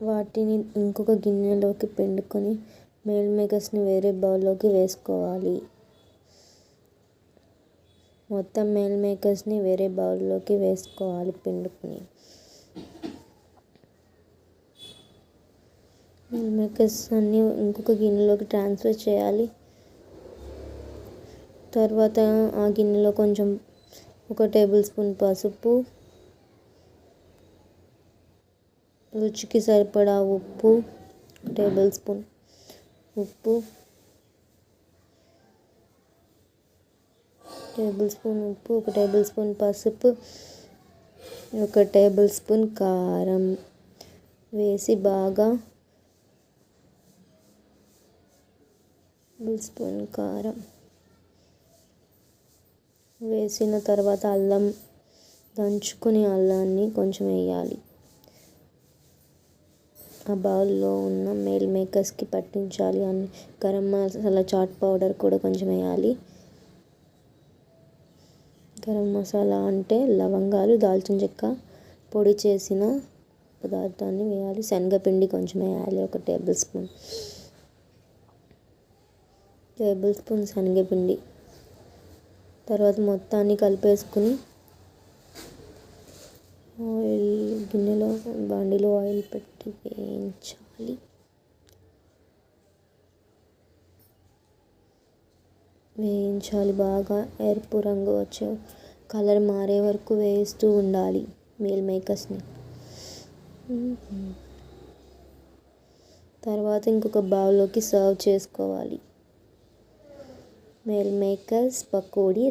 వాటిని ఇంకొక గిన్నెలోకి పిండుకొని మీల్ మేకర్స్ని వేరే బౌల్లోకి వేసుకోవాలి. మొత్తం మీల్ మేకర్స్ని వేరే బౌల్లోకి వేసుకోవాలి పిండుకొని. మీల్ మేకర్స్ అన్నీ ఇంకొక గిన్నెలోకి ట్రాన్స్ఫర్ చేయాలి. తర్వాత ఆ గిన్నెలో కొంచెం 1 టేబుల్ స్పూన్ పసుపు, రుచికి సరిపడా ఉప్పు, 1 టేబుల్ స్పూన్ ఉప్పు, 1 టేబుల్ స్పూన్ పసుపు, 1 టేబుల్ స్పూన్ కారం వేసి బాగా వేసిన తర్వాత అల్లం దంచుకుని అల్లాన్ని కొంచెం వేయాలి. ఆ బౌల్లో ఉన్న మీల్ మేకర్స్కి పట్టించాలి. అన్ని గరం మసాలా, చాట్ పౌడర్ కూడా కొంచెం వేయాలి. గరం మసాలా అంటే లవంగాలు, దాల్చిన చెక్క పొడి చేసిన పదార్థాన్ని వేయాలి. శనగపిండి కొంచెం వేయాలి, 1 టేబుల్ స్పూన్ శనగపిండి. తర్వాత మొత్తాన్ని కలిపేసుకుని బాండీలో ఆయిల్ పెట్టి వేయించాలి. బాగా ఎరుపు రంగు వచ్చే కలర్ మారే వరకు వేస్తూ ఉండాలి మీల్ మేకర్స్ని. తర్వాత ఇంకొక బౌల్లోకి సర్వ్ చేసుకోవాలి. Meal makers pakodi